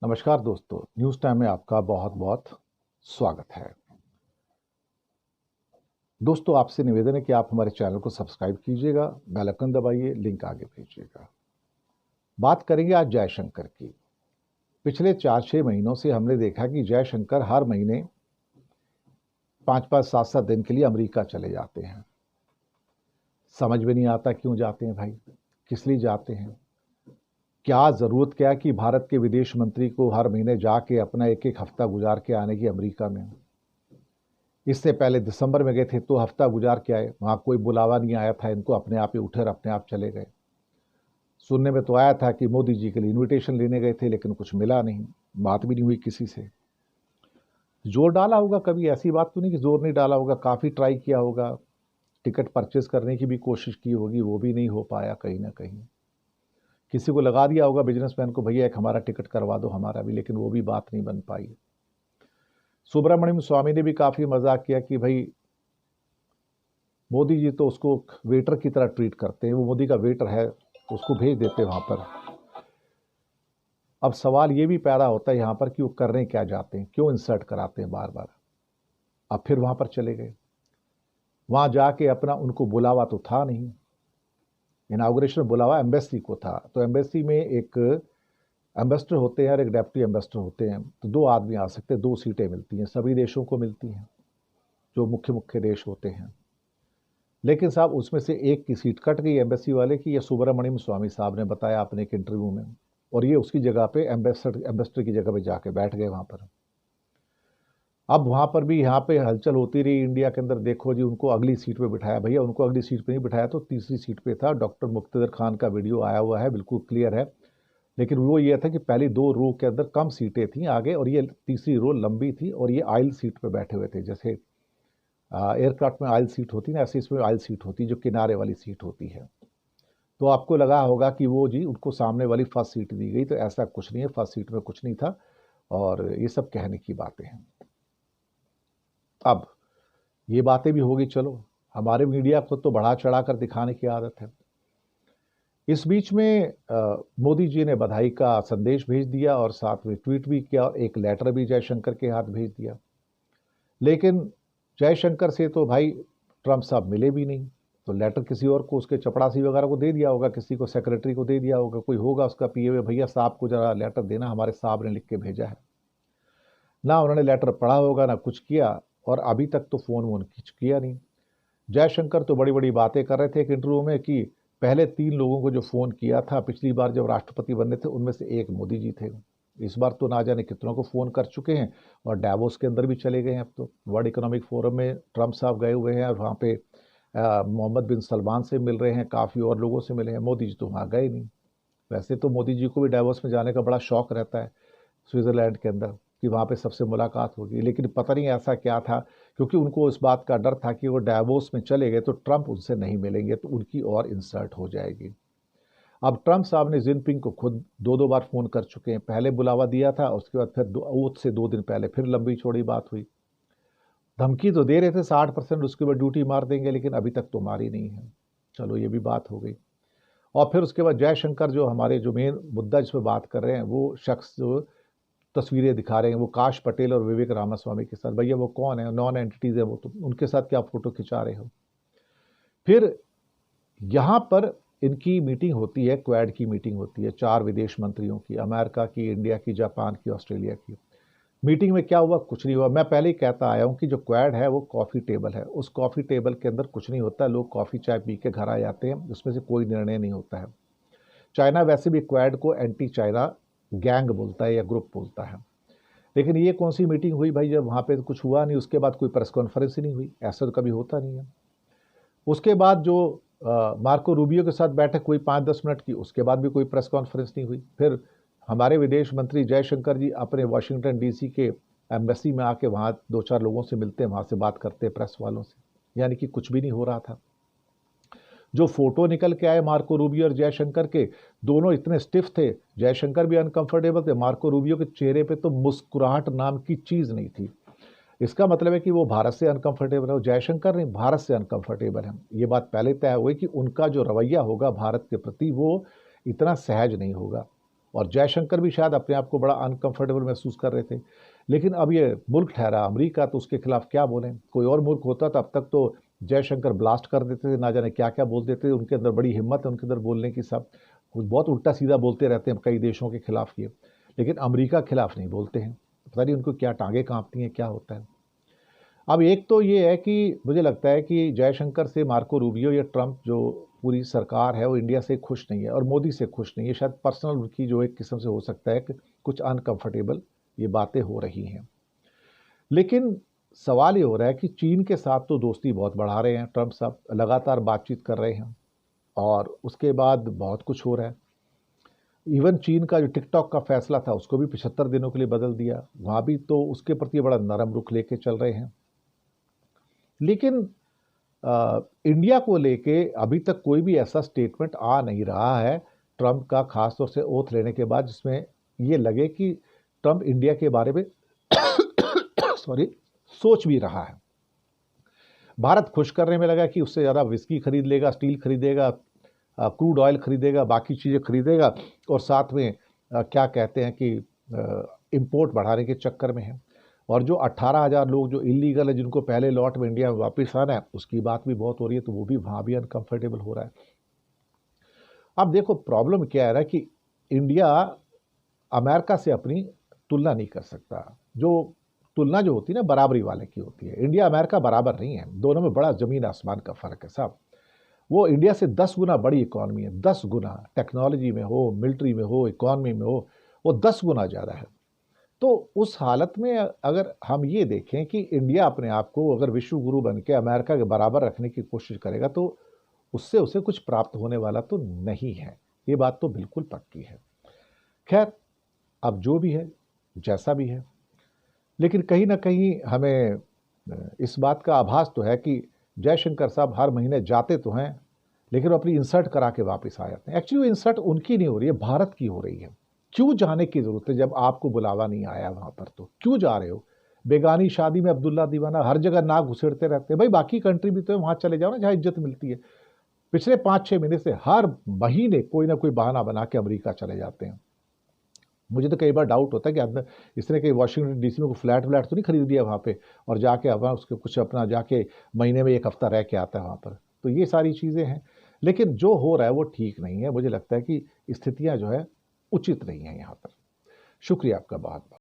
नमस्कार दोस्तों, news time में आपका बहुत बहुत स्वागत है। दोस्तों, आपसे निवेदन है कि आप हमारे चैनल को सब्सक्राइब कीजिएगा, बेल आइकन दबाइए, लिंक आगे भेजिएगा। बात करेंगे आज जयशंकर की। पिछले 4-6 महीनों से हमने देखा कि जयशंकर हर महीने 5-5, 7-7 दिन के लिए अमेरिका चले जाते हैं। समझ में नहीं आता क्यों जाते हैं भाई, किस लिए जाते हैं, क्या ज़रूरत क्या है कि भारत के विदेश मंत्री को हर महीने जाके अपना एक एक हफ्ता गुजार के आने की अमेरिका में। इससे पहले दिसंबर में गए थे तो हफ्ता गुजार के आए, वहाँ कोई बुलावा नहीं आया था इनको, अपने आप ही उठे और अपने आप चले गए। सुनने में तो आया था कि मोदी जी के लिए इनविटेशन लेने गए थे, लेकिन कुछ मिला नहीं, बात भी नहीं हुई किसी से। जोर डाला होगा कभी, ऐसी बात तो नहीं कि जोर नहीं डाला होगा, काफ़ी ट्राई किया होगा, टिकट परचेज करने की भी कोशिश की होगी, वो भी नहीं हो पाया कहीं ना कहीं। किसी को लगा दिया होगा बिजनेसमैन को, भैया एक हमारा टिकट करवा दो हमारा भी, लेकिन वो भी बात नहीं बन पाई। सुब्रमण्यम स्वामी ने भी काफ़ी मजाक किया कि भाई मोदी जी तो उसको वेटर की तरह ट्रीट करते हैं, वो मोदी का वेटर है, उसको भेज देते हैं वहाँ पर। अब सवाल ये भी पैदा होता है यहाँ पर कि वो करने क्या जाते हैं, क्यों इंसर्ट कराते हैं बार बार। अब फिर वहाँ पर चले गए, वहाँ जाके अपना उनको बुलावा तो था नहीं, इनाग्रेशन बुलावा एम्बेसी को था, तो एम्बेसी में एक एम्बेसडर होते हैं और एक डेप्टी एम्बेसडर होते हैं, तो 2 आदमी आ सकते हैं, 2 सीटें मिलती हैं, सभी देशों को मिलती हैं जो मुख्य मुख्य देश होते हैं। लेकिन साहब उसमें से एक की सीट कट गई एम्बेसी वाले की, ये सुब्रमण्यम स्वामी साहब ने बताया अपने एक इंटरव्यू में, और ये उसकी जगह पे एम्बेसडर की जगह पे जाके बैठ गए वहाँ पर। अब वहाँ पर भी यहाँ पे हलचल होती रही इंडिया के अंदर, देखो जी उनको अगली सीट पे बिठाया, भैया उनको अगली सीट पे नहीं बिठाया तो तीसरी सीट पे था। डॉक्टर मुक्तदर खान का वीडियो आया हुआ है, बिल्कुल क्लियर है। लेकिन वो ये था कि पहली 2 रो के अंदर कम सीटें थी आगे, और ये तीसरी रो लंबी थी, और ये आइल सीट पे बैठे हुए थे, जैसे एयरक्राफ्ट में आइल सीट होती है ना, ऐसे इसमें आइल सीट होती है जो किनारे वाली सीट होती है। तो आपको लगा होगा कि वो जी उनको सामने वाली फर्स्ट सीट दी गई, तो ऐसा कुछ नहीं है, फर्स्ट सीट में कुछ नहीं था, और ये सब कहने की बातें हैं। अब ये बातें भी होगी, चलो हमारे मीडिया को तो बढ़ा चढ़ा कर दिखाने की आदत है। इस बीच में मोदी जी ने बधाई का संदेश भेज दिया और साथ में ट्वीट भी किया, और एक लेटर भी जयशंकर के हाथ भेज दिया। लेकिन जयशंकर से तो भाई ट्रंप साहब मिले भी नहीं, तो लेटर किसी और को, उसके चपड़ासी वगैरह को दे दिया होगा, किसी को सेक्रेटरी को दे दिया होगा, कोई होगा उसका पीए, भैया साहब को जरा लेटर देना, हमारे साहब ने लिख के भेजा है। ना उन्होंने लेटर पढ़ा होगा ना कुछ किया, और अभी तक तो फोन वोन कुछ किया नहीं। जयशंकर तो बड़ी बड़ी बातें कर रहे थे एक इंटरव्यू में कि पहले 3 लोगों को जो फोन किया था पिछली बार जब राष्ट्रपति बनने थे, उनमें से एक मोदी जी थे। इस बार तो ना जाने कितनों को फोन कर चुके हैं, और डावोस के अंदर भी चले गए हैं। अब तो वर्ल्ड इकोनॉमिक फोरम में ट्रंप साहब गए हुए हैं, और वहाँ पे मोहम्मद बिन सलमान से मिल रहे हैं, काफ़ी और लोगों से मिले हैं। मोदी जी तो वहाँ गए नहीं। वैसे तो मोदी जी को भी डावोस में जाने का बड़ा शौक रहता है, स्विट्ज़रलैंड के अंदर, कि वहाँ पे सबसे मुलाकात होगी, लेकिन पता नहीं ऐसा क्या था, क्योंकि उनको इस बात का डर था कि वो डावोस में चले गए तो ट्रंप उनसे नहीं मिलेंगे, तो उनकी और इंसल्ट हो जाएगी। अब ट्रंप साहब ने जिनपिंग को खुद 2-2 बार फ़ोन कर चुके हैं, पहले बुलावा दिया था, उसके बाद फिर ओथ से 2 दिन पहले फिर लंबी चौड़ी बात हुई। धमकी तो दे रहे थे 60% उसके बाद ड्यूटी मार देंगे, लेकिन अभी तक तो मारी नहीं है। चलो ये भी बात हो गई। और फिर उसके बाद जयशंकर, जो हमारे जो मेन मुद्दा जिस पर बात कर रहे हैं, वो शख्स जो तस्वीरें दिखा रहे हैं, वो काश पटेल और विवेक रामास्वामी के साथ, भैया वो कौन है, नॉन एंटिटीज है वो, तो उनके साथ क्या फोटो खिंचा रहे हो। फिर यहाँ पर इनकी मीटिंग होती है, क्वाड की मीटिंग होती है, 4 विदेश मंत्रियों की, अमेरिका की, इंडिया की, जापान की, ऑस्ट्रेलिया की। मीटिंग में क्या हुआ, कुछ नहीं हुआ। मैं पहले ही कहता आया हूँ कि जो क्वाड है वो कॉफ़ी टेबल है, उस कॉफ़ी टेबल के अंदर कुछ नहीं होता, लोग कॉफ़ी चाय पी के घर आ जाते हैं, उसमें से कोई निर्णय नहीं होता है। चाइना वैसे भी क्वाड को एंटी चाइना गैंग बोलता है या ग्रुप बोलता है। लेकिन ये कौन सी मीटिंग हुई भाई, जब वहाँ पे कुछ हुआ नहीं, उसके बाद कोई प्रेस कॉन्फ्रेंस ही नहीं हुई, ऐसा तो कभी होता नहीं है। उसके बाद जो मार्को रूबियो के साथ बैठक हुई 5-10 मिनट की, उसके बाद भी कोई प्रेस कॉन्फ्रेंस नहीं हुई। फिर हमारे विदेश मंत्री जयशंकर जी अपने वाशिंगटन डीसी के एम्बेसी में आके वहाँ 2-4 लोगों से मिलते हैं, वहाँ से बात करते हैं प्रेस वालों से, यानी कि कुछ भी नहीं हो रहा था। जो फोटो निकल के आए मार्को रूबियो और जयशंकर के, दोनों इतने स्टिफ थे, जयशंकर भी अनकंफर्टेबल थे, मार्को रूबियो के चेहरे पे तो मुस्कुराहट नाम की चीज़ नहीं थी। इसका मतलब है कि वो भारत से अनकंफर्टेबल है, जयशंकर नहीं, भारत से अनकंफर्टेबल है। ये बात पहले तय हुई कि उनका जो रवैया होगा भारत के प्रति वो इतना सहज नहीं होगा। और जयशंकर भी शायद अपने आप को बड़ा अनकंफर्टेबल महसूस कर रहे थे। लेकिन अब ये मुल्क ठहरा अमेरिका, तो उसके खिलाफ क्या बोलें। कोई और मुल्क होता तो अब तक तो जयशंकर ब्लास्ट कर देते थे, ना जाने क्या क्या बोल देते थे। उनके अंदर बड़ी हिम्मत है उनके अंदर बोलने की, सब कुछ बहुत उल्टा सीधा बोलते रहते हैं कई देशों के खिलाफ ये, लेकिन अमेरिका के खिलाफ नहीं बोलते हैं। पता नहीं उनको क्या टांगे कांपती हैं, क्या होता है। अब एक तो ये है कि मुझे लगता है कि जयशंकर से मार्को रूबियो या ट्रंप जो पूरी सरकार है वो इंडिया से खुश नहीं है और मोदी से खुश नहीं है। शायद पर्सनल उनकी जो एक किस्म से हो सकता है कि कुछ अनकंफर्टेबल ये बातें हो रही हैं। लेकिन सवाल ये हो रहा है कि चीन के साथ तो दोस्ती बहुत बढ़ा रहे हैं ट्रंप साहब, लगातार बातचीत कर रहे हैं और उसके बाद बहुत कुछ हो रहा है। इवन चीन का जो टिकटॉक का फैसला था उसको भी 75 दिनों के लिए बदल दिया, वहाँ भी तो उसके प्रति बड़ा नरम रुख लेके चल रहे हैं। लेकिन इंडिया को लेके अभी तक कोई भी ऐसा स्टेटमेंट आ नहीं रहा है ट्रंप का, खासतौर से ओथ लेने के बाद, जिसमें ये लगे कि ट्रंप इंडिया के बारे में सॉरी सोच भी रहा है। भारत खुश करने में लगा कि उससे ज़्यादा विस्की खरीद लेगा, स्टील खरीदेगा, क्रूड ऑयल खरीदेगा, बाकी चीज़ें खरीदेगा, और साथ में क्या कहते हैं कि इंपोर्ट बढ़ाने के चक्कर में है। और जो 18,000 लोग जो इलीगल है, जिनको पहले लॉट में इंडिया में वापस आना है, उसकी बात भी बहुत हो रही है, तो वो भी वहाँ भी अनकंफर्टेबल हो रहा है। अब देखो प्रॉब्लम क्या है ना कि इंडिया अमेरिका से अपनी तुलना नहीं कर सकता। जो तुलना जो होती है ना बराबरी वाले की होती है। इंडिया अमेरिका बराबर नहीं है, दोनों में बड़ा ज़मीन आसमान का फ़र्क है साहब। वो इंडिया से 10 गुना बड़ी इकॉनमी है, 10 गुना, टेक्नोलॉजी में हो, मिलिट्री में हो, इकॉनमी में हो, वो 10 गुना ज़्यादा है। तो उस हालत में अगर हम ये देखें कि इंडिया अपने आप को अगर विश्व गुरु बन के अमेरिका के बराबर रखने की कोशिश करेगा, तो उससे उसे कुछ प्राप्त होने वाला तो नहीं है। ये बात तो बिल्कुल पक्की है। खैर, अब जो भी है, जैसा भी है, लेकिन कहीं ना कहीं हमें इस बात का आभास तो है कि जयशंकर साहब हर महीने जाते तो हैं, लेकिन वो अपनी इंसर्ट करा के वापस आ जाते हैं। एक्चुअली वो इंसर्ट उनकी नहीं हो रही है, भारत की हो रही है। क्यों जाने की ज़रूरत है जब आपको बुलावा नहीं आया वहाँ पर? तो क्यों जा रहे हो? बेगानी शादी में अब्दुल्ला दीवाना, हर जगह नाक घुसेड़ते रहते हैं। भाई बाकी कंट्री भी तो है, वहाँ चले जाओ ना जहाँ इज्जत मिलती है। पिछले 5-6 महीने से हर महीने कोई ना कोई बहाना बना के अमेरिका चले जाते हैं। मुझे तो कई बार डाउट होता है कि अंदर इसने कहीं वाशिंगटन डीसी में कोई फ्लैट व्लैट तो नहीं खरीद दिया वहाँ पे, और जाके अब उसके कुछ अपना जाके महीने में 1 हफ्ता रह के आता है वहाँ पर। तो ये सारी चीज़ें हैं, लेकिन जो हो रहा है वो ठीक नहीं है। मुझे लगता है कि स्थितियाँ जो है उचित नहीं है यहाँ पर। शुक्रिया आपका बहुत बहुत।